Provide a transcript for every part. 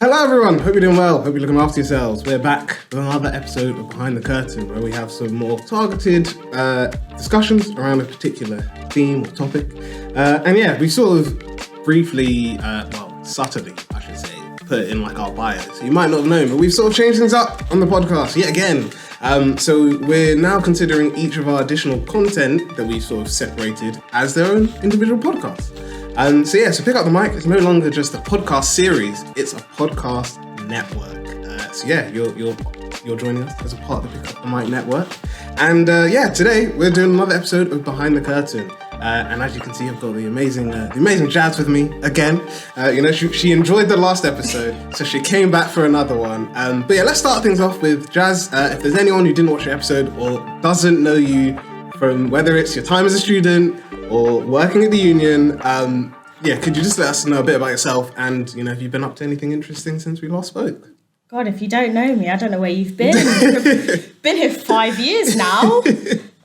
Hello everyone, hope you're doing well, hope you're looking after yourselves. We're back with another episode of Behind the Curtain where we have some more targeted discussions around a particular theme or topic. We sort of briefly, subtly I should say, put it in like our bio. So you might not have known, but we've sort of changed things up on the podcast yet again. So we're now considering each of our additional content that we sort of separated as their own individual podcasts. So pick up the mic. It's no longer just a podcast series; it's a podcast network. You're joining us as a part of the Pick Up the Mic network. And today we're doing another episode of Behind the Curtain. And as you can see, I've got the amazing Jazz with me again. She enjoyed the last episode, so she came back for another one. Let's start things off with Jazz. If there's anyone who didn't watch the episode or doesn't know you from whether it's your time as a student or working at the union, could you just let us know a bit about yourself and, have you been up to anything interesting since we last spoke? God, if you don't know me, I don't know where you've been. Been here 5 years now.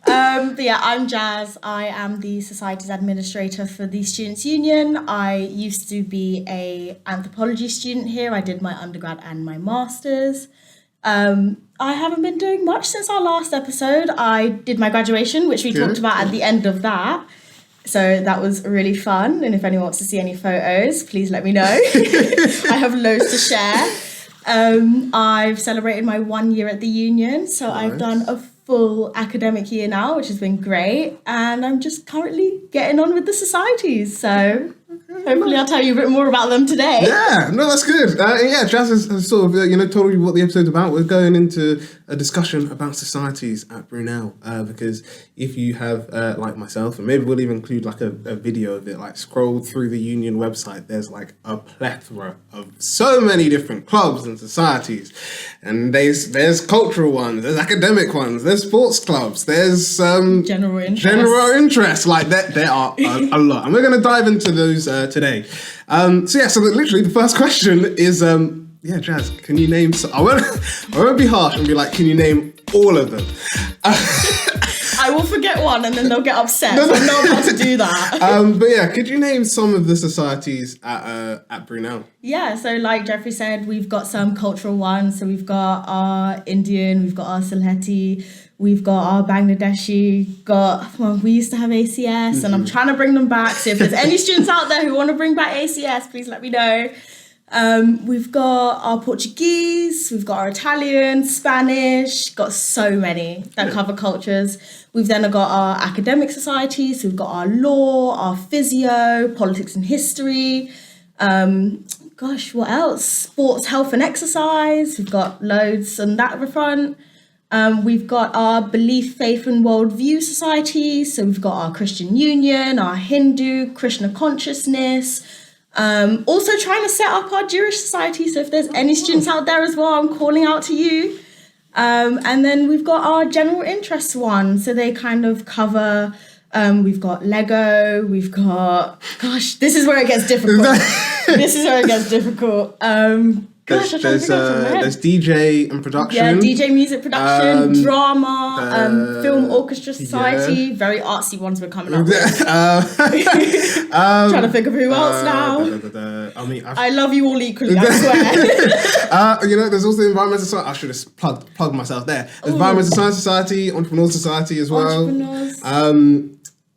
I'm Jazz. I am the Societies Administrator for the Students' Union. I used to be an anthropology student here. I did my undergrad and my master's. I haven't been doing much since our last episode. I did my graduation, which we talked about at the end of that. So that was really fun. And if anyone wants to see any photos, please let me know. I have loads to share. I've celebrated my 1 year at the union. So nice. I've done a full academic year now, which has been great. And I'm just currently getting on with the societies. So hopefully I'll tell you a bit more about them today. Yeah, no, that's good. Jazz has sort of, told you what the episode's about. We're going into a discussion about societies at Brunel, because if you have, like myself, and maybe we'll even include like a video of it, like scroll through the union website, there's like a plethora of so many different clubs and societies. And there's cultural ones, there's academic ones, there's sports clubs, there's general interest. Like there are a lot. And we're going to dive into those today. So literally the first question is, Jazz, can you name... I won't be harsh and be like, can you name all of them? I will forget one and then they'll get upset. So I'm not about to do that. Could you name some of the societies at Brunel? Yeah, so like Jeffrey said, we've got some cultural ones. So we've got our Indian, we've got our Sylheti, we've got our Bangladeshi, we used to have ACS, and I'm trying to bring them back. So if there's any students out there who want to bring back ACS, please let me know. We've got our Portuguese, we've got our Italian, Spanish, got so many that cover cultures. We've then got our academic societies, so we've got our law, our physio, politics and history. What else? Sports, health and exercise. We've got loads on that front. We've got our belief, faith and worldview societies. So we've got our Christian Union, our Hindu, Krishna consciousness. Also trying to set up our Jewish society. So if there's any students out there as well, I'm calling out to you. And then we've got our general interest one. So they kind of cover, we've got Lego, we've got, this is where it gets difficult. There's DJ and production. Yeah, DJ music production, drama, film orchestra society. Very artsy ones we're coming up with. Trying to think of who else now. I love you all equally, I swear. There's also the environmental society. I should have plugged myself there. There's environmental science society, entrepreneur society as well. Entrepreneurs.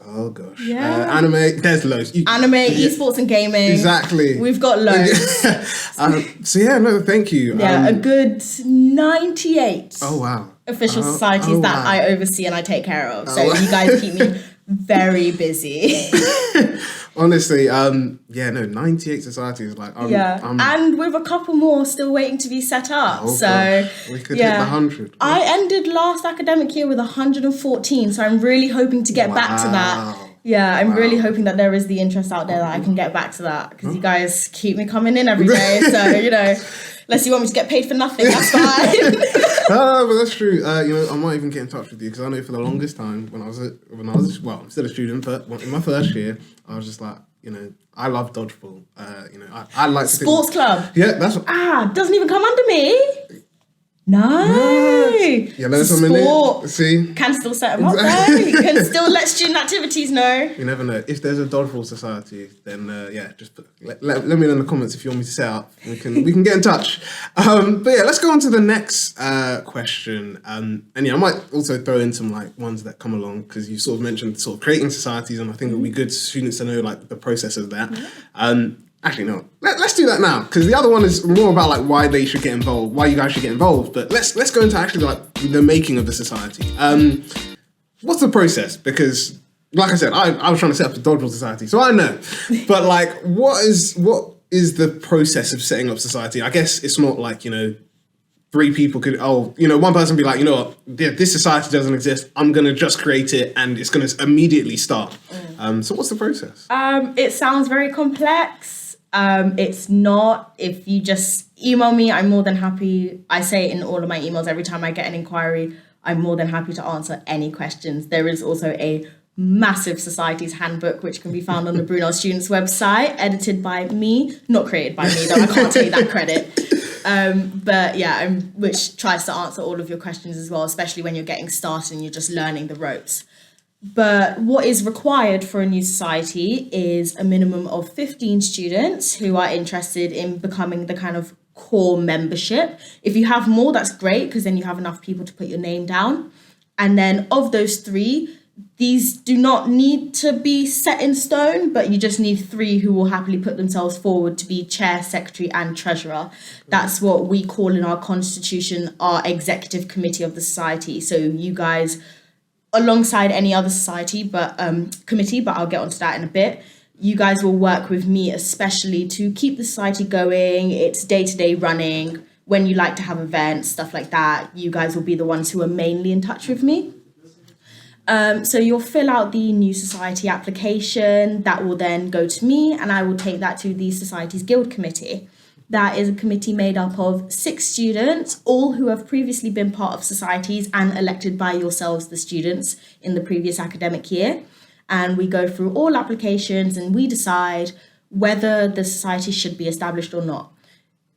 Oh gosh. Yeah. Anime, there's loads. Esports and gaming. Exactly. We've got loads. Thank you. Yeah, a good 98. Oh wow. Official societies that I oversee and I take care of. So you guys keep me very busy. Honestly, 98 societies. And with a couple more still waiting to be set up. We could hit the 100. I ended last academic year with 114, so I'm really hoping to get back to that. Yeah, I'm really hoping that there is the interest out there that I can get back to that, because you guys keep me coming in every day. So, unless you want me to get paid for nothing, that's fine. But that's true. I might even get in touch with you, because I know for the longest time when I was I'm still a student, but in my first year, I was just like, I love dodgeball. I like sports club. Yeah, that's what. Doesn't even come under me. No. You know something new? See? Can still set them up there. You can still let student activities know. You never know. If there's a dodgeball society, then just let me know in the comments if you want me to set up. We can get in touch. But yeah, let's go on to the next question. And yeah, I might also throw in some like ones that come along because you sort of mentioned sort of creating societies, and I think it would be good for students to know like the process of that. Actually, no. Let's do that now because the other one is more about like why they should get involved, why you guys should get involved. But let's go into actually like the making of the society. What's the process? Because like I said, I was trying to set up the dodgeball society, so I know. But like, what is the process of setting up society? I guess it's not like, you know, three people could, one person be like, you know what, this society doesn't exist. I'm going to just create it and it's going to immediately start. So what's the process? It sounds very complex. It's not. If you just email me, I'm more than happy. I say it in all of my emails every time I get an inquiry. I'm more than happy to answer any questions. There is also a massive societies handbook which can be found on the Brunel students website, edited by me, not created by me though, I can't take that credit. But yeah, which tries to answer all of your questions as well, especially when you're getting started and you're just learning the ropes. But what is required for a new society is a minimum of 15 students who are interested in becoming the kind of core membership. If you have more, that's great, because then you have enough people to put your name down. And then of those three, these do not need to be set in stone, but you just need three who will happily put themselves forward to be chair, secretary, and treasurer. That's what we call in our constitution our executive committee of the society. So you guys, alongside any other society, committee, but I'll get onto that in a bit. You guys will work with me especially to keep the society going, its day-to-day running. When you like to have events, stuff like that, you guys will be the ones who are mainly in touch with me. So you'll fill out the new society application. That will then go to me, and I will take that to the Society's Guild Committee. That is a committee made up of 6 students, all who have previously been part of societies and elected by yourselves, the students, in the previous academic year. And we go through all applications and we decide whether the society should be established or not.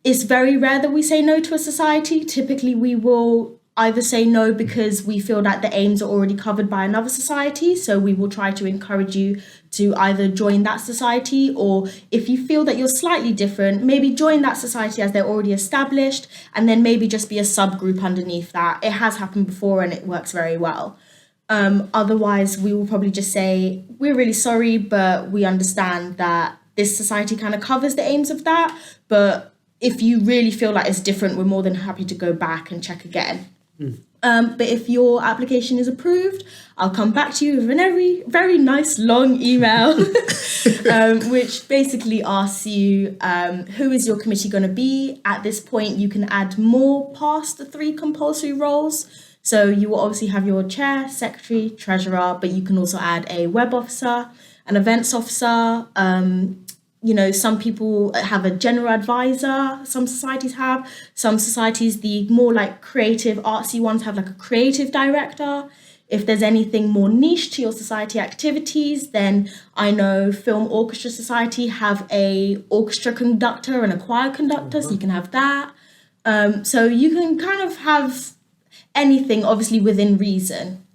It's very rare that we say no to a society. Typically, we will either say no because we feel that the aims are already covered by another society. So we will try to encourage you to either join that society, or if you feel that you're slightly different, maybe join that society as they're already established, and then maybe just be a subgroup underneath that. It has happened before and it works very well. Otherwise, we will probably just say, we're really sorry, but we understand that this society kind of covers the aims of that. But if you really feel like it's different, we're more than happy to go back and check again. But if your application is approved, I'll come back to you with a very nice long email, which basically asks you, who is your committee going to be? At this point, you can add more past the 3 compulsory roles. So you will obviously have your chair, secretary, treasurer, but you can also add a web officer, an events officer. Some people have a general advisor, some societies have. Some societies, the more like creative, artsy ones, have like a creative director. If there's anything more niche to your society activities, then I know Film Orchestra Society have a orchestra conductor and a choir conductor, so you can have that. So you can kind of have anything, obviously within reason.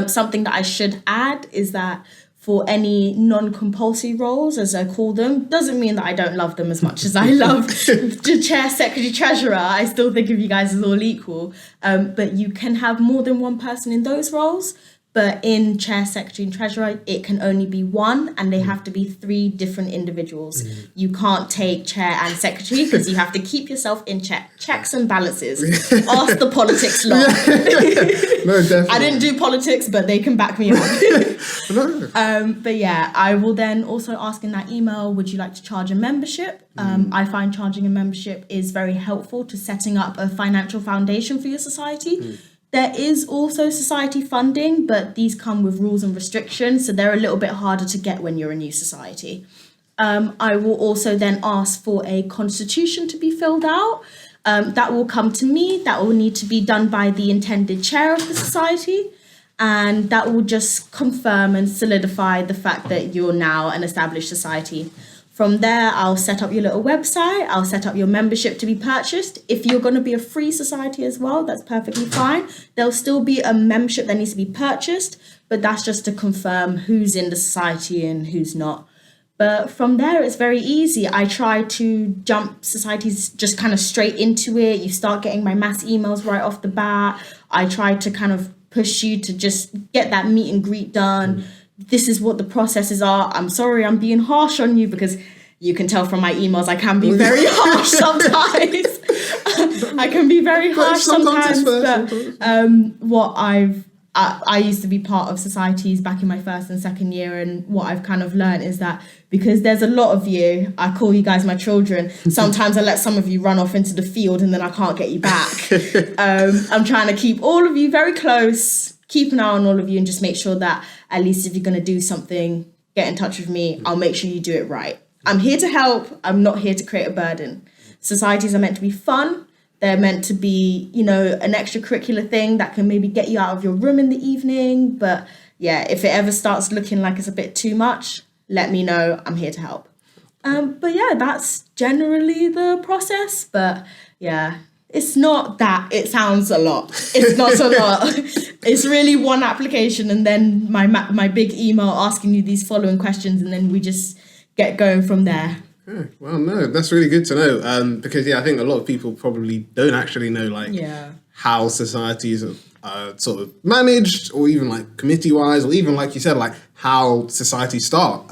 Something that I should add is that for any non-compulsory roles, as I call them, doesn't mean that I don't love them as much as I love the chair, secretary, treasurer. I still think of you guys as all equal. But you can have more than one person in those roles. But in chair, secretary, and treasurer, it can only be one, and they have to be 3 different individuals. You can't take chair and secretary because you have to keep yourself in check. Checks and balances. Ask the politics law. No, definitely. I didn't do politics, but they can back me up. But yeah, I will then also ask in that email, would you like to charge a membership? I find charging a membership is very helpful to setting up a financial foundation for your society. There is also society funding, but these come with rules and restrictions, so they're a little bit harder to get when you're a new society. I will also then ask for a constitution to be filled out. That will come to me. That will need to be done by the intended chair of the society, and that will just confirm and solidify the fact that you're now an established society. From there, I'll set up your little website. I'll set up your membership to be purchased. If you're going to be a free society as well, that's perfectly fine. There'll still be a membership that needs to be purchased, but that's just to confirm who's in the society and who's not. But from there, it's very easy. I try to jump societies just kind of straight into it. You start getting my mass emails right off the bat. I try to kind of push you to just get that meet and greet done. This is what the processes are. I'm sorry I'm being harsh on you, because you can tell from my emails I can be very harsh sometimes. I can be very harsh sometimes. But what I used to be part of societies back in my first and second year, and what I've kind of learned is that because there's a lot of you, I call you guys my children. Sometimes I let some of you run off into the field and then I can't get you back. I'm trying to keep all of you very close, keep an eye on all of you, and just make sure that at least if you're going to do something, get in touch with me. I'll make sure you do it right. I'm here to help. I'm not here to create a burden. Societies are meant to be fun. They're meant to be, you know, an extracurricular thing that can maybe get you out of your room in the evening. But yeah, if it ever starts looking like it's a bit too much, let me know. I'm here to help. But yeah, that's generally the process. But yeah, it's not that it sounds a lot. It's not a lot. It's really one application and then my big email asking you these following questions, and then we just get going from there. Yeah, well, no, that's really good to know. Because I think a lot of people probably don't actually know how societies are sort of managed, or even like committee wise, or even like you said, like how societies start.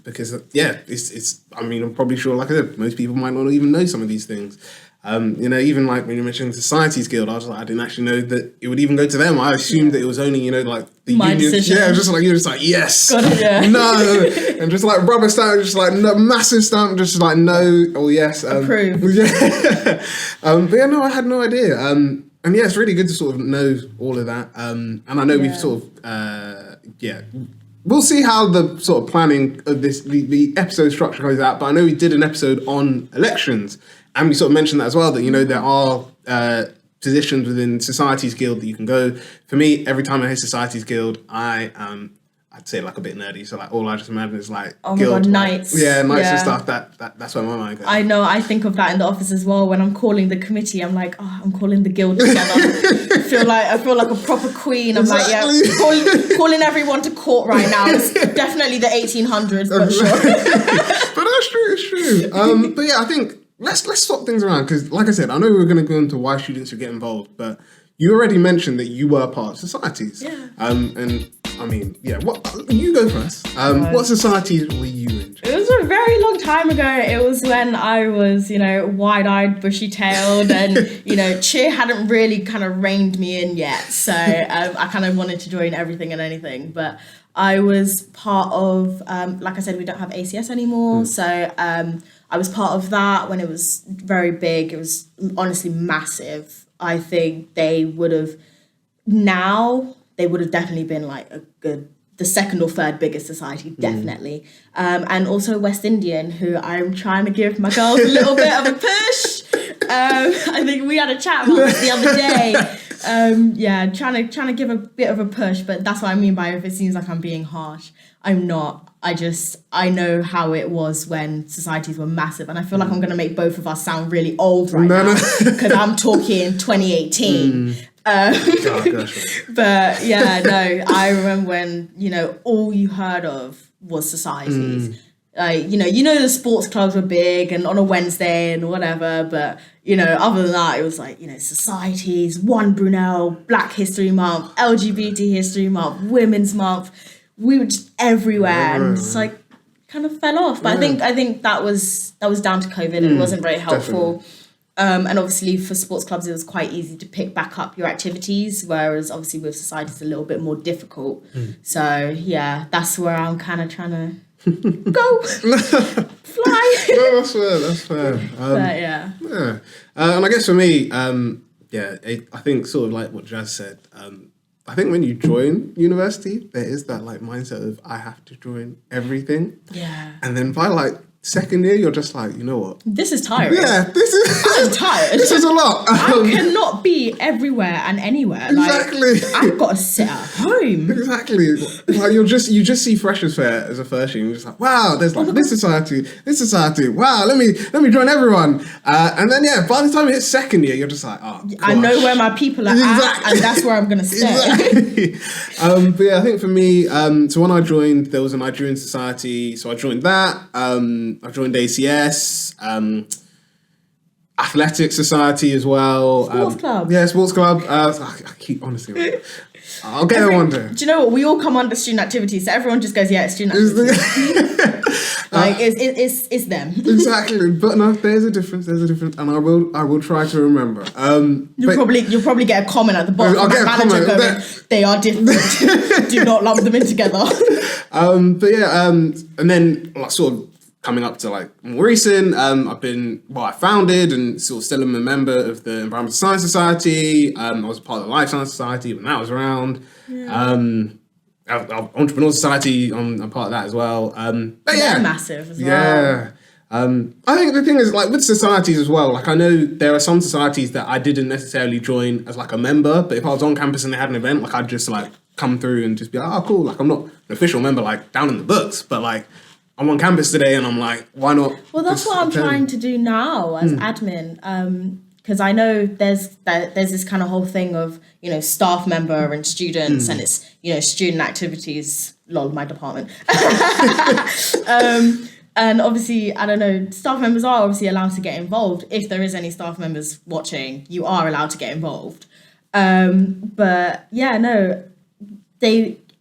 Because it's I mean, I'm probably sure, like I said, most people might not even know some of these things. Even like when you mentioned Societies Guild, I was like, I didn't actually know that it would even go to them. I assumed that it was only, like the my union. decision. Yeah, just like, you're just like, yes. Got it, yeah. No. And just like rubber stamp, just like no, massive stamp, just like no or yes. Approved. Yeah. But yeah, no, I had no idea. And yeah, it's really good to sort of know all of that. And I know we've sort of, we'll see how the sort of planning of this, the episode structure goes out. But I know we did an episode on elections. And we sort of mentioned that as well, that, there are positions within Societies Guild that you can go. For me, every time I hear Societies Guild, I'd say like a bit nerdy. So like all I just imagine is like oh guild, my God, knights. Knights and stuff. That's where my mind goes. I know, I think of that in the office as well. When I'm calling the committee, I'm like, I'm calling the guild together. I feel like a proper queen. I'm exactly. like, calling everyone to court right now. It's definitely the 1800s, but sure. But that's true, it's true. But yeah, I think let's swap things around, because like I said, I know we were going to go into why students should get involved, but you already mentioned that you were part of societies. Yeah. And I mean, what you go first. What societies were you in? It was a very long time ago. It was when I was, wide-eyed, bushy-tailed, and cheer hadn't really kind of reined me in yet. So I kind of wanted to join everything and anything. But I was part of, like I said, we don't have ACS anymore. So I was part of that when it was very big. It was honestly massive. I think they would have definitely been like the second or third biggest society, definitely. And also West Indian, who I'm trying to give my girls a little bit of a push. I think we had a chat about this the other day. Trying to give a bit of a push, but that's what I mean by if it seems like I'm being harsh. I'm not. I know how it was when societies were massive, and I feel like I'm going to make both of us sound really old right now, because I'm talking 2018. But yeah, no, I remember when, all you heard of was societies. Like, the sports clubs were big and on a Wednesday and whatever, but, other than that, it was like, societies, One Brunel, Black History Month, LGBT History Month, Women's Month. We were just everywhere, and it's like kind of fell off. But I think that was down to COVID, and it wasn't very helpful. And obviously for sports clubs, it was quite easy to pick back up your activities, whereas obviously with society, it's a little bit more difficult. So yeah, that's where I'm kind of trying to go fly. No, that's fair. But yeah. And I guess for me, I think sort of like what Jazz said. I think when you join university, there is that like mindset of I have to join everything. Yeah. And then by like second year, you're just like, you know what? This is tiring. Yeah, I'm tired. This is a lot. I cannot be everywhere and anywhere. Exactly. Like, I've got to sit at home. Exactly. Like you just see Freshers Fair as a first year, and you're just like, wow, there's like this society. Wow, let me join everyone. And then by the time you hit second year, you're just like, oh, gosh. I know where my people are at, and that's where I'm gonna stay. Exactly. But yeah, I think for me, so when I joined, there was a Nigerian society, so I joined that. I joined ACS, Athletic Society as well. Sports club. Yeah, sports club. I keep, honestly, I'll get there one day. Do you know what? We all come under student activities, so everyone just goes, yeah, it's student activities. Like, it's them. Exactly. But no, there's a difference, and I will try to remember. You'll probably get a comment at the bottom. I'll get a comment. Going, they are different. Do not lump them in together. But yeah, and then like sort of coming up to like more recent, I founded and sort of still am a member of the Environmental Science Society. I was part of the Life Science Society when that was around. Yeah. Entrepreneur Society, I'm part of that as well. But they're massive as well. Yeah. I think the thing is, like, with societies as well, like, I know there are some societies that I didn't necessarily join as, like, a member, but if I was on campus and they had an event, like, I'd just, like, come through and just be like, oh, cool, like, I'm not an official member, like, down in the books, but, like, I'm on campus today and I'm like, why not? Well, that's what I'm trying to do now as admin, because I know there's this kind of whole thing of, you know, staff member and students, and it's, you know, student activities, lol, my department. And obviously, I don't know, staff members are obviously allowed to get involved. If there is any staff members watching, you are allowed to get involved. But yeah, no,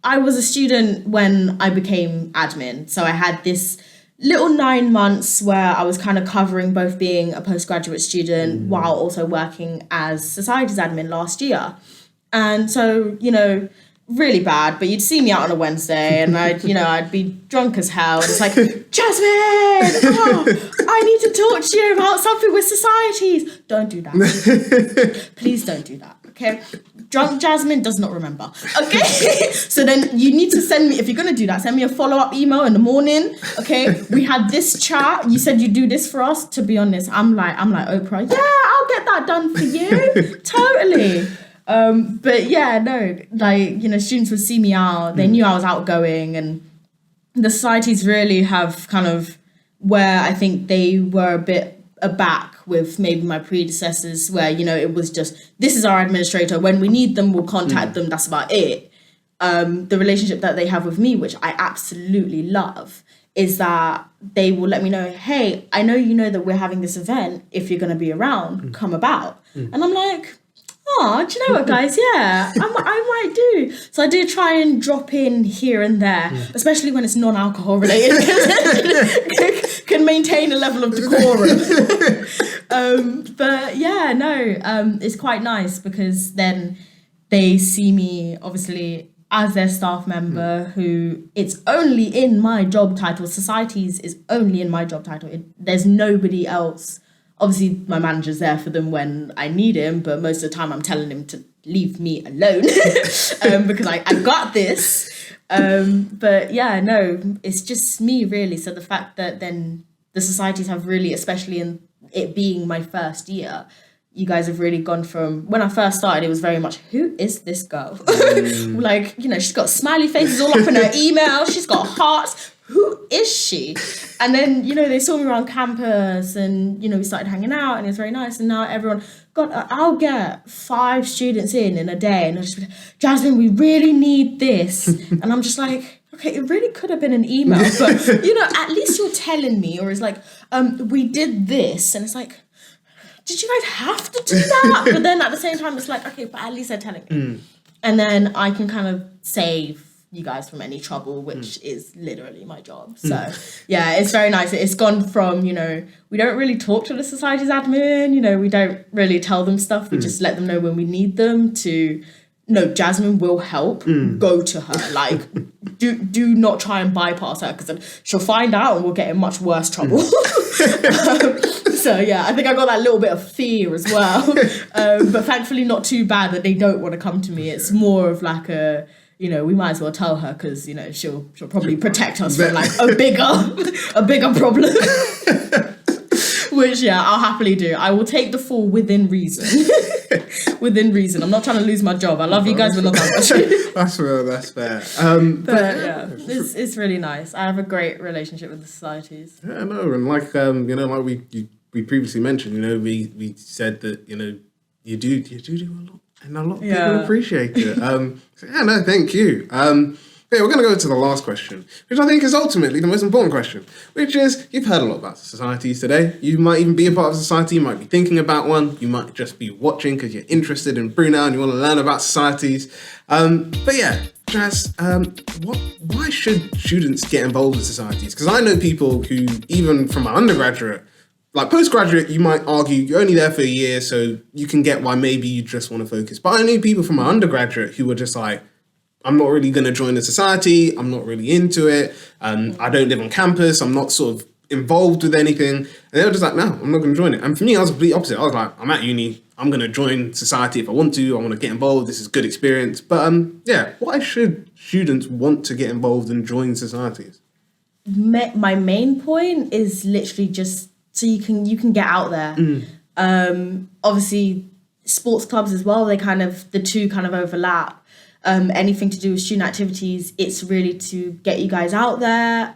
I was a student when I became admin. So I had this little 9 months where I was kind of covering both being a postgraduate student while also working as societies admin last year. And so, you know, really bad, but you'd see me out on a Wednesday and I'd be drunk as hell. And it's like, Jasmine, I need to talk to you about something with societies. Don't do that. Please don't do that. Okay. Drunk Jasmine does not remember. Okay. So then you need to send me, if you're going to do that, send me a follow-up email in the morning. Okay. We had this chat. You said you'd do this for us. To be honest, I'm like Oprah. Yeah, I'll get that done for you. Totally. But yeah, no, like, you know, students would see me out. They knew I was outgoing, and the societies really have kind of where I think they were a bit aback with maybe my predecessors, where, you know, it was just, this is our administrator. When we need them, we'll contact them. That's about it. The relationship that they have with me, which I absolutely love, is that they will let me know, hey, I know you know that we're having this event. If you're going to be around, come about. And I'm like, oh, do you know what, guys? Yeah, I might do. So I do try and drop in here and there, especially when it's non-alcohol related, can maintain a level of decorum. But yeah, no, it's quite nice because then they see me, obviously, as their staff member who it's only in my job title. Societies is only in my job title. There's nobody else. Obviously, my manager's there for them when I need him, but most of the time I'm telling him to leave me alone because I got this. But yeah, no, it's just me, really. So the fact that then the societies have really, especially in it being my first year, you guys have really gone from, when I first started, it was very much, who is this girl? Like, you know, she's got smiley faces all up in her email. She's got hearts. Who is she? And then, you know, they saw me around campus and, you know, we started hanging out and it was very nice. And now everyone, God, I'll get 5 students in a day and they'll just be like, Jasmine, we really need this. And I'm just like, okay, it really could have been an email, but, you know, at least you're telling me. Or it's like, we did this. And it's like, did you guys have to do that? But then at the same time, it's like, okay, but at least they're telling me. And then I can kind of save you guys from any trouble, which is literally my job. So yeah, it's very nice. It's gone from, you know, we don't really talk to the society's admin, you know, we don't really tell them stuff. We just let them know when we need them, to, no, Jasmine will help. Go to her. Like, do not try and bypass her, because she'll find out and we'll get in much worse trouble. So yeah, I think I got that little bit of fear as well. But thankfully not too bad that they don't want to come to me. It's more of like a, we might as well tell her because, she'll probably protect us from like a bigger problem. Which, I'll happily do. I will take the fall within reason. Within reason. I'm not trying to lose my job. I love you guys, but not that much. That's fair. It's really nice. I have a great relationship with the societies. Yeah, no, and like we previously mentioned, we said that you do a lot, and a lot of people appreciate it. So thank you. We're going to go to the last question, which I think is ultimately the most important question, which is, you've heard a lot about societies today. You might even be a part of a society. You might be thinking about one. You might just be watching because you're interested in Brunel and you want to learn about societies. Jazz, why should students get involved in societies? Because I know people who, even from an undergraduate, like postgraduate, you might argue you're only there for a year, so you can get why maybe you just want to focus. But I knew people from an undergraduate who were just like, I'm not really going to join the society. I'm not really into it. I don't live on campus. I'm not sort of involved with anything. And they were just like, no, I'm not going to join it. And for me, I was the complete opposite. I was like, I'm at uni. I'm going to join society if I want to. I want to get involved. This is good experience. But why should students want to get involved and join societies? My main point is literally just so you can get out there. Obviously, sports clubs as well. The two kind of overlap. Anything to do with student activities, it's really to get you guys out there.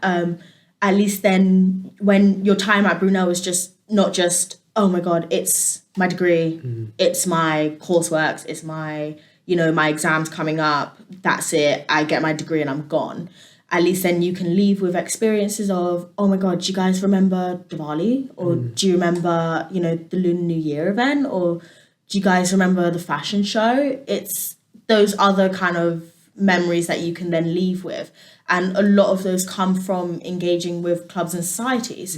At least then when your time at Brunel is just not just, oh my God, it's my degree, it's my coursework, it's my, my exams coming up, that's it, I get my degree and I'm gone. At least then you can leave with experiences of, oh my God, do you guys remember Diwali? Or do you remember, the Lunar New Year event? Or do you guys remember the fashion show? It's those other kind of memories that you can then leave with. And a lot of those come from engaging with clubs and societies,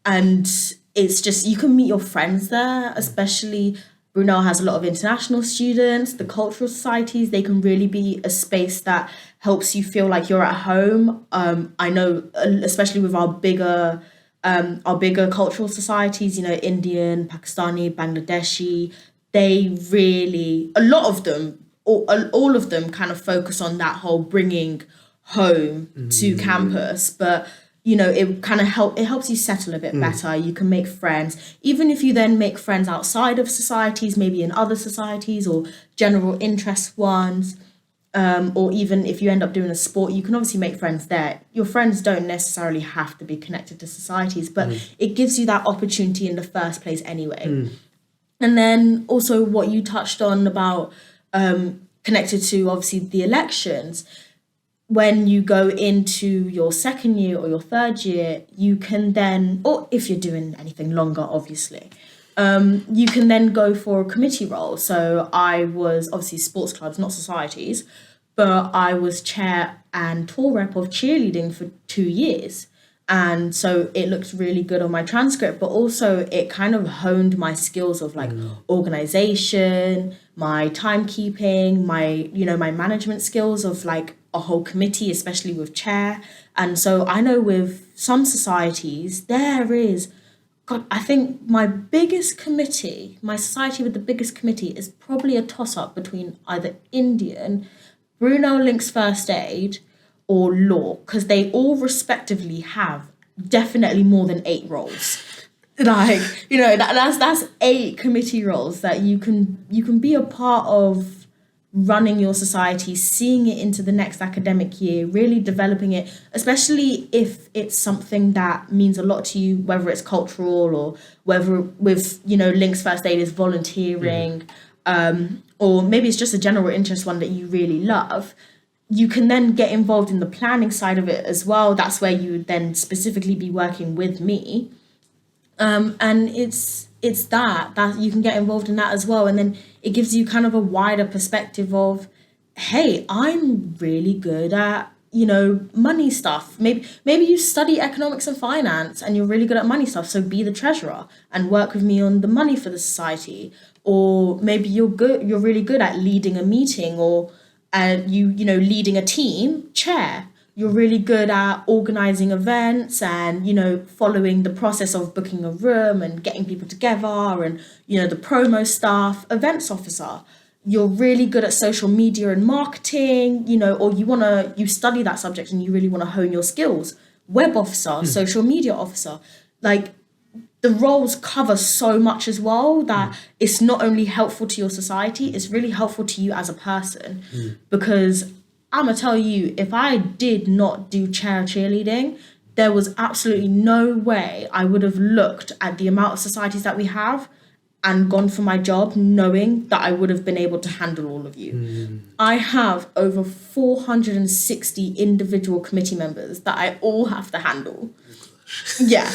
and it's just, you can meet your friends there, especially Brunel has a lot of international students. The cultural societies, they can really be a space that helps you feel like you're at home. I know, especially with our bigger cultural societies, Indian, Pakistani, Bangladeshi, they really, a lot of them, all of them kind of focus on that whole bringing home to campus. But, it kind of helps you settle a bit better. You can make friends. Even if you then make friends outside of societies, maybe in other societies or general interest ones, or even if you end up doing a sport, you can obviously make friends there. Your friends don't necessarily have to be connected to societies, but it gives you that opportunity in the first place anyway. And then also what you touched on about connected to obviously the elections, when you go into your second year or your third year, you can then, or if you're doing anything longer, obviously, you can then go for a committee role. So I was obviously sports clubs, not societies, but I was chair and tour rep of cheerleading for 2 years. And so it looked really good on my transcript, but also it kind of honed my skills of like organization, my timekeeping, my management skills of like a whole committee, especially with chair. And so I know with some societies, there is, God, I think my society with the biggest committee is probably a toss-up between either Indian, Brunel Links First Aid, or law, because they all respectively have definitely more than 8 roles. Like, that's 8 committee roles that you can be a part of, running your society, seeing it into the next academic year, really developing it, especially if it's something that means a lot to you, whether it's cultural or whether with, Links First Aid is volunteering, or maybe it's just a general interest one that you really love. You can then get involved in the planning side of it as well. That's where you would then specifically be working with me. And it's that you can get involved in that as well. And then it gives you kind of a wider perspective of, hey, I'm really good at, money stuff. Maybe you study economics and finance and you're really good at money stuff. So be the treasurer and work with me on the money for the society. Or maybe you're really good at leading a meeting or leading a team, chair. You're really good at organizing events and, following the process of booking a room and getting people together and, the promo staff, events officer. you're really good at social media and marketing, you know, or you study that subject and you really want to hone your skills. Web officer, social media officer, like the roles cover so much as well that it's not only helpful to your society, it's really helpful to you as a person. Because I'm gonna tell you, if I did not do cheerleading, there was absolutely no way I would have looked at the amount of societies that we have and gone for my job knowing that I would have been able to handle all of you. I have over 460 individual committee members that I all have to handle. Yeah.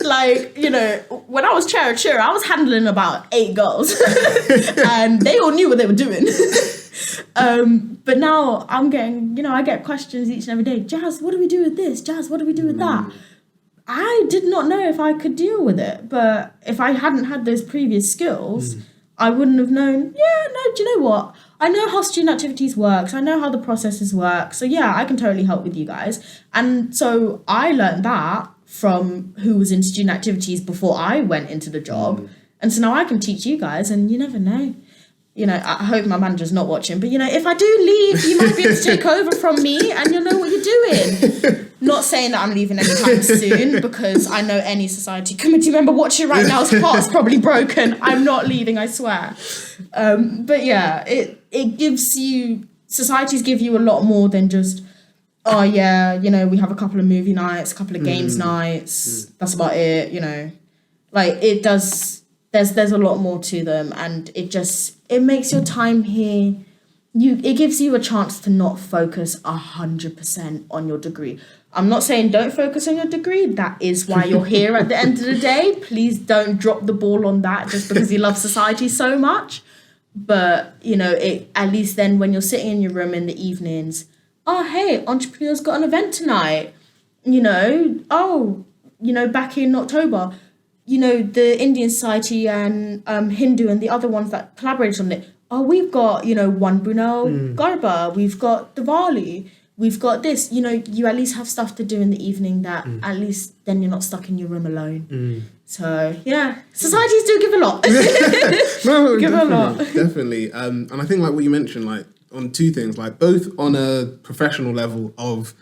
Like, you know, when I was chair of cheer, I was handling about 8 girls and they all knew what they were doing. But now I'm getting, you know, I get questions each and every day. Jazz, what do we do with this? Jazz, what do we do with that? I did not know if I could deal with it, but if I hadn't had those previous skills, I wouldn't have known, do you know what? I know how student activities works. I know how the processes work. So yeah, I can totally help with you guys. And so I learned that from who was in student activities before I went into the job. And so now I can teach you guys, and you never know. You know, I hope my manager's not watching, but you know, if I do leave, you might be able to take over from me and you'll know what you're doing. Not saying that I'm leaving anytime soon, because I know any society committee member watching right now's heart's probably broken. I'm not leaving, I swear. But yeah, it gives you, societies give you a lot more than just, oh yeah, you know, we have a couple of movie nights, a couple of games nights. That's about it, you know. Like it does, there's a lot more to them, and it makes your time here, it gives you a chance to not focus 100% on your degree. I'm not saying don't focus on your degree. That is why you're here at the end of the day. Please don't drop the ball on that just because you love society so much. But, you know, at least then when you're sitting in your room in the evenings, oh, hey, Entrepreneur's got an event tonight. You know, back in October, you know, the Indian Society and Hindu and the other ones that collaborated on it. Oh, we've got, you know, one Brunel Garba. We've got Diwali. We've got this. You know, you at least have stuff to do in the evening that at least then you're not stuck in your room alone. So, yeah, societies do give a lot. No, give a lot. Definitely. And I think like what you mentioned, like on 2 things, like both on a professional level of,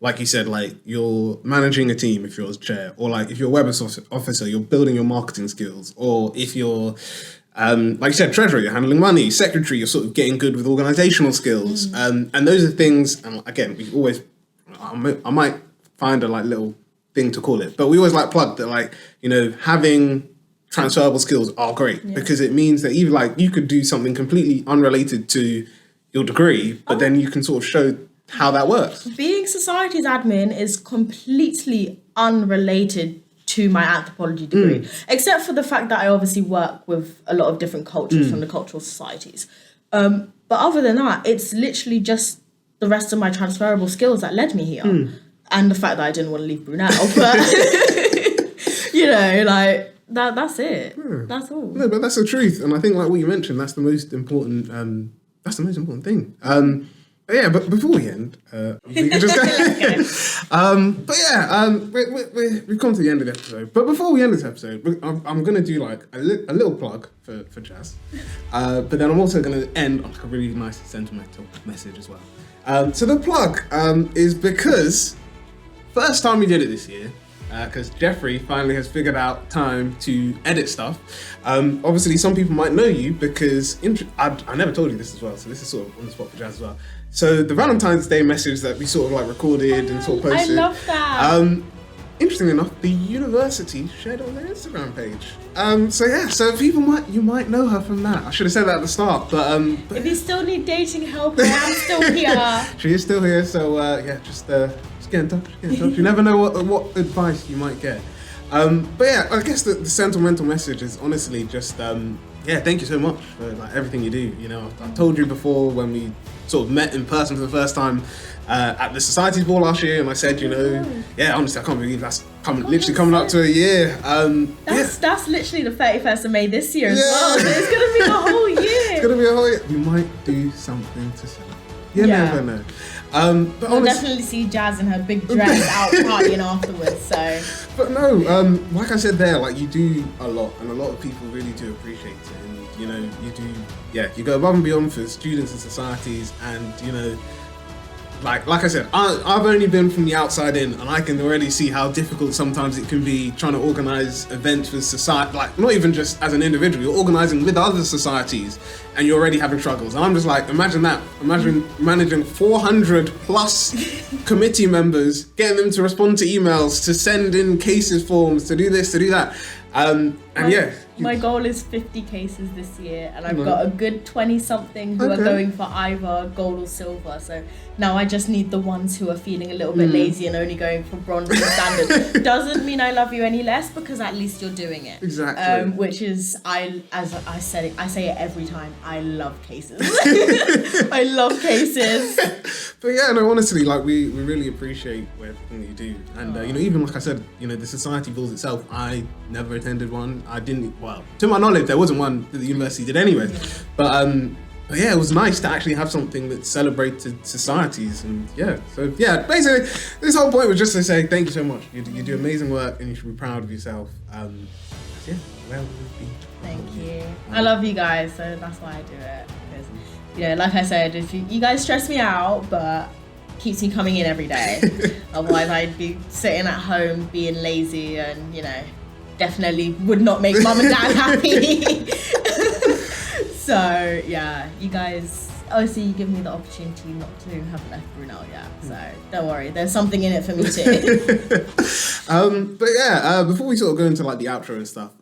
like you said, like you're managing a team if you're a chair, or like if you're a web officer, you're building your marketing skills, or if you're, like you said, treasurer, you're handling money, secretary, you're sort of getting good with organizational skills. And those are things, and again, we always, I might find a like little thing to call it, but we always like plug that, like, you know, having transferable skills are great because it means that even like you could do something completely unrelated to your degree, but then you can sort of show how that works. Being societies admin is completely unrelated to my anthropology degree, except for the fact that I obviously work with a lot of different cultures from the cultural societies. But other than that, it's literally just the rest of my transferable skills that led me here. And the fact that I didn't want to leave Brunel, but you know, like that's it. That's all. No, but that's the truth. And I think like what you mentioned, that's the most important thing. But yeah, but before we end, we can just go. But yeah, we've come to the end of the episode. But before we end this episode, I'm going to do like a little plug for Jazz. But then I'm also going to end on like a really nice sentimental message as well. So the plug is because first time we did it this year, because Jeffrey finally has figured out time to edit stuff. Obviously, some people might know you because I never told you this as well, so this is sort of on the spot for Jazz as well. So the Valentine's Day message that we sort of like recorded and sort of posted. I love that. Interestingly enough, the university shared it on their Instagram page. So yeah, so people you might know her from that. I should have said that at the start, but if you still need dating help, I am still here. She is still here, so yeah, just get in touch. You never know what advice you might get. But yeah, I guess the sentimental message is honestly just thank you so much for like everything you do. You know, I told you before when we sort of met in person for the first time at the Societies Ball last year, and I said, you know, honestly, I can't believe that's literally coming up to a year. That's literally the 31st of May this year as well. So it's gonna be a whole year. It's gonna be a whole year. We might do something to celebrate. You never know. But I'll definitely see Jazz in her big dress out partying afterwards. So, but no, like I said there, like you do a lot, and a lot of people really do appreciate it. And you know, you go above and beyond for students and societies, and you know, like I said, I've only been from the outside in, and I can already see how difficult sometimes it can be trying to organise events with society, like not even just as an individual, you're organising with other societies, and you're already having struggles. And I'm just like, imagine managing 400 plus committee members, getting them to respond to emails, to send in cases forms, to do this, to do that. My goal is 50 cases this year, and I've got a good 20-something who are going for either gold or silver. So now I just need the ones who are feeling a little bit lazy and only going for bronze and standard. Doesn't mean I love you any less, because at least you're doing it. Exactly. Which is, I say it every time. I love cases. I love cases. But yeah, no, honestly, like we really appreciate everything that you do, and you know, even like I said, you know, the society balls itself, I never attended one. I didn't. Well, to my knowledge, there wasn't one that the university did anyway. But yeah, it was nice to actually have something that celebrated societies, and so basically, this whole point was just to say thank you so much. You do amazing work, and you should be proud of yourself. Where would we be? Thank you. I love you guys, so that's why I do it. Because, you know, like I said, if you guys stress me out, but keeps me coming in every day. Otherwise, I'd be sitting at home being lazy, and you know, definitely would not make mum and dad happy. So yeah, you guys, obviously you give me the opportunity not to have left Brunel yet, so don't worry, there's something in it for me too. But yeah, before we sort of go into like the outro and stuff,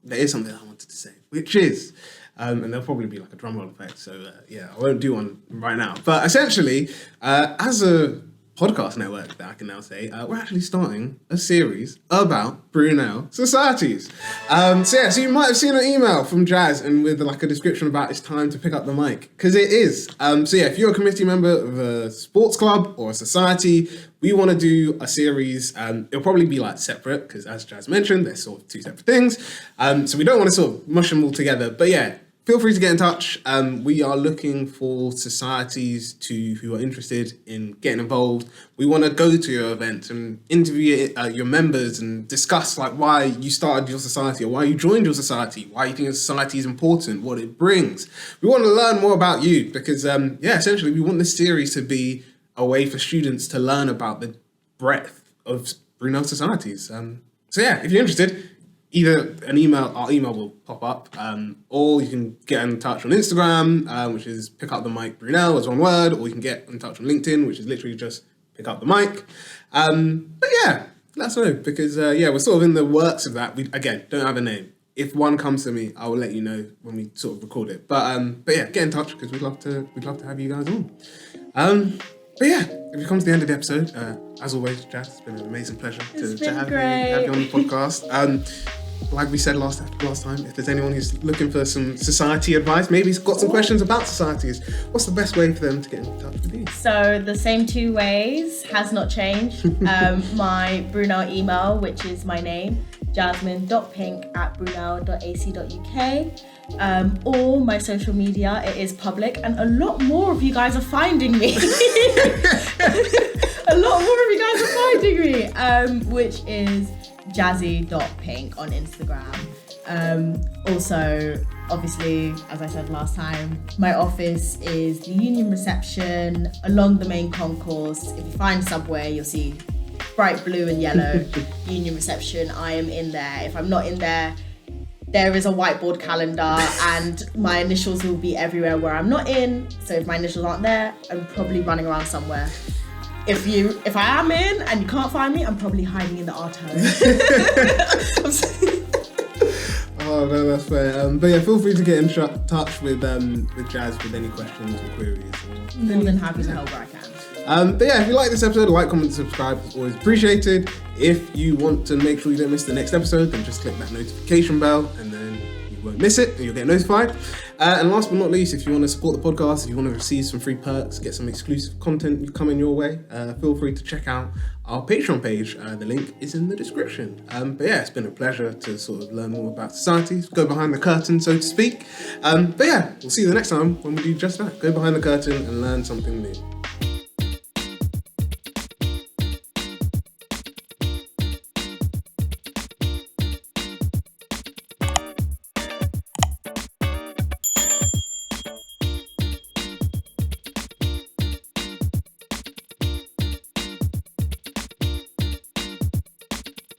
there is something I wanted to say, which is, and there'll probably be like a drum roll effect, so I won't do one right now. But essentially, as a podcast network that I can now say, we're actually starting a series about Brunel societies. So you might have seen an email from Jazz and with like a description about it's time to pick up the mic, because it is. If you're a committee member of a sports club or a society, we want to do a series. It'll probably be like separate, because as Jazz mentioned, they're sort of two separate things. So we don't want to sort of mush them all together, but yeah, feel free to get in touch. We are looking for societies who are interested in getting involved. We want to go to your events and interview your members and discuss like why you started your society or why you joined your society, why you think your society is important, what it brings. We want to learn more about you because, essentially we want this series to be a way for students to learn about the breadth of Brunel societies. If you're interested, either our email will pop up, or you can get in touch on Instagram, which is pick up the mic Brunel as one word, or you can get in touch on LinkedIn, which is literally just pick up the mic. Let us know, because we're sort of in the works of that. We again don't have a name. If one comes to me, I will let you know when we sort of record it. But get in touch, because we'd love to have you guys on. If it comes to the end of the episode, as always, Jazz, it's been an amazing pleasure to have you on the podcast. Like we said last time, if there's anyone who's looking for some society advice, maybe he's got some questions about societies, what's the best way for them to get in touch with you? So the same two ways has not changed. My Brunel email, which is my name, jasmine.pink@brunel.ac.uk, or my social media, it is public, and a lot more of you guys are finding me. Which is jazzy.pink on Instagram. Also, obviously, as I said last time, my office is the Union reception along the main concourse. If you find Subway, you'll see bright blue and yellow Union reception. I am in there. If I'm not in there, there is a whiteboard calendar and my initials will be everywhere where I'm not in. So if my initials aren't there, I'm probably running around somewhere. If I am in and you can't find me, I'm probably hiding in the art home. Oh no, that's fair. Feel free to get in touch with Jazz with any questions or queries. More than happy to help where I can. If you like this episode, like, comment, subscribe. It's always appreciated. If you want to make sure you don't miss the next episode, then just click that notification bell, and then you won't miss it, and you'll get notified. And last but not least, if you want to support the podcast, if you want to receive some free perks, get some exclusive content coming your way, feel free to check out our Patreon page. The link is in the description. It's been a pleasure to sort of learn more about societies, go behind the curtain, so to speak. We'll see you the next time when we do just that. Go behind the curtain and learn something new.